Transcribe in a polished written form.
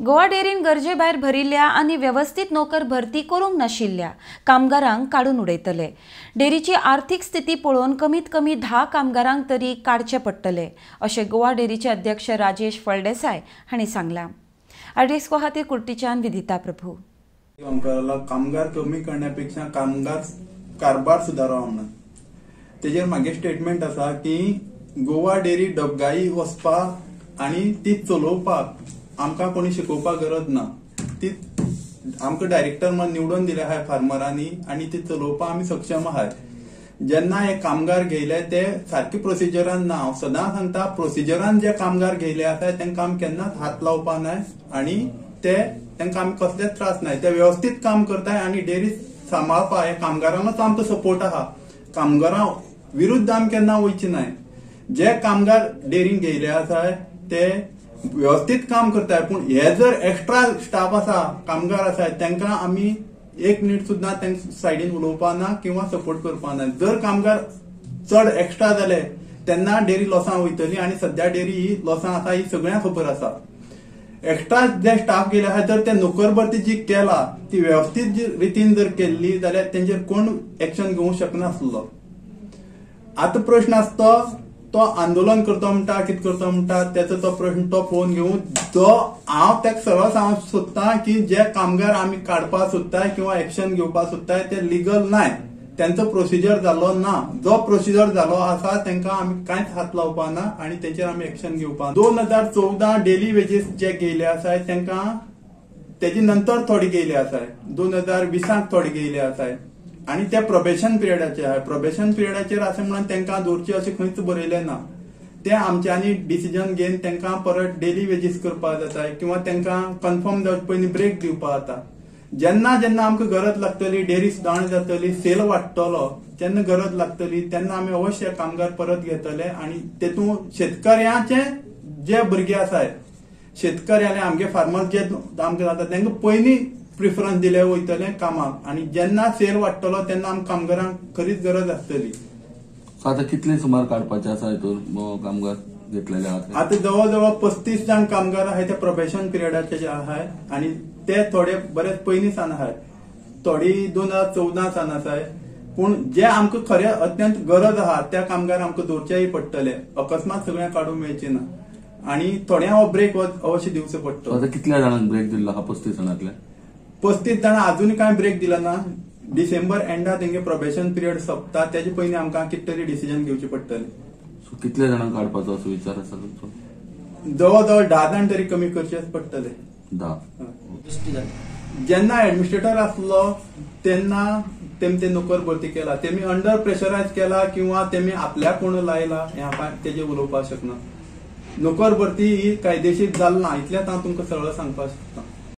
गोवा डेरीन गरजे भायर भरिल्ल्या आनी व्यवस्थित नोकर भरती करूंक नाशिल्ल्या कामगारांक काडून उडयतले। डेरीची आर्थीक स्थिती पळोवन कमीत कमी 10 कामगारांक तरी काडचे पडटले, अशें गोवा डेरीचे अध्यक्ष राजेश फळदेसाय हांणी सांगलां। आरडीएक्सको खातीर कुर्टीच्यान विदिता प्रभू। कामगार कमी करण्यापेक्षा कामगार कारभार सुदारप म्हणून तेजेर मागे स्टेटमेंट आसा की गोवा डेरी डबघाई वचपाक आनी ती चलोवपाक आमकां कोणी शिकोवपाक गरज ना। ती आमकां डायरेक्टर म्हणून निवडून दिले आहाय फार्मरांनी आनी ती चलोवपाक आमी सक्षम आहाय। जेन्ना हे कामगार घेयले ते सारखे प्रोसिजरान ना। हांव सदां सांगता प्रोसिजरान जे कामगार घेयले आसाय तांकां आमी केन्नाच हात लावपा नाय आनी तांकां आमी कसलेच त्रास नाय। ते व्यवस्थित काम करताय आनी डेरी सांबाळपा हे कामगारांनाच आमचो सपोर्ट आहा। कामगारां विरुद्ध आमी केन्ना वयचे नाय। जे कामगार डेरीन घेयले आसाय ते व्यवस्थित काम करताय, पण हे जर एक्स्ट्रा स्टाफ आसा कामगार आसाय तांकां आमी एक मिनिट सुद्दां तांकां सायडीन उलोवपा ना किंवा सपोर्ट करपा ना। जर कामगार चड एक्स्ट्रा जाले तेन्ना डेरी लॉसान वयतली आनी सध्या डेरी ही लॉसान आसा ही सगळ्यांक खबर आसा। एक्स्ट्रा जे स्टाफ गेले आहाय जर ते नोकर भरती जी केला ती व्यवस्थित रितीन जर केल्ली जाल्यार तेंचेर कोण एक्शन घेवंक शकनासलो। आता प्रश्न आसता तो आंदोलन करता म्हणटा कितें करता म्हणटा त्याचो तो प्रश्न तो पळोवन घेवन जो हांव ताका सरळ सांगूंक सोदतां की जे कामगार आमी काडपा सोदताय किंवा एक्शन घेवपाक सोदताय ते लिगल नाय, त्यांचो प्रोसिजर जाल्लो ना। जो प्रोसिजर जालो आसा तांकां आमी कांयच हात लावपा ना आनी तेचेर आमी एक्शन घेवपा। 2014 डेली वेजीस जे गेले आसाय तांकां तेजे नंतर थोडे गेले आसाय, 2020 थोडे गेले आसाय आनी ते प्रोबेशन पिरियडाचे आहाय। प्रोबेशन पिरियडाचेर अशें म्हणून तांकां दवरचे अशें खंयच बरयलें ना। ते आमच्यांनी डिसिजन घेवन तांकां परत डेली वेजीस करपाक जाता किंवा तांकां कन्फर्म जावचे पयलीं ब्रेक दिवपाक जाता। जेन्ना जेन्ना आमकां गरज लागतली, डेरी सुदारणी जातली, सेल वाडटलो, जेन्ना गरज लागतली तेन्ना आमी अवश्य कामगार परत घेतले आनी तेतूंत शेतकऱ्याचे जे भुरगे आसाय शेतकऱ्याले आमगे फार्मर जे आमकां जाता तांकां पयलीं प्रिफरन्स दिले वयतले कामाक आनी जेन्ना सेल वाडटलो तेन्ना आमकां कामगारांक खरीच गरज आसतली। आता कितले सुमार काडपाचे आसा हितून कामगार घेतलेले आहात? आता जवळ जवळ 35 जाण कामगार आहाय ते प्रोबेशन पिरियडाचे जे आहाय आनी ते थोडे बरेच पयलीं सावन आहाय, थोडी 2014 सावन आसाय। पूण जे आमकां खरे अत्यंत गरज आहा त्या कामगार आमकां दवरचेय पडटले, अकस्मात सगळ्यांक काडूंक मेळचे ना आनी थोड्यांक हो ब्रेक अवश्य दिवचो पडटलो। आता कितल्या जाणांक ब्रेक दिल्लो आहा 35 जाणांतले? 35 जाणां अजून कांय ब्रेक दिला ना। डिसेंबर एंडा तेंगे प्रोबेशन पिरियड सोंपता तेजे पयलीं आमकां कितें तरी डिसिजन घेवचें पडटलें। सो कितले जाणांक काडपाचो असो विचार आसा तुमचो? जवळ जवळ 10 जाण तरी कमी करचेच पडटले। 10 जेन्ना एडमिनिस्ट्रेटर आसलो तेन्ना तेमी ते नोकर भरती केला, तेमी अंडर प्रेशरायज केला किंवा तेमी आपल्याक कोण लायला हे हांव तेजे उलोवपाक शकना। नोकर भरती ही कायदेशीर जाली ना इतलेंच हांव तुमकां सरळ सांगपाक शकता।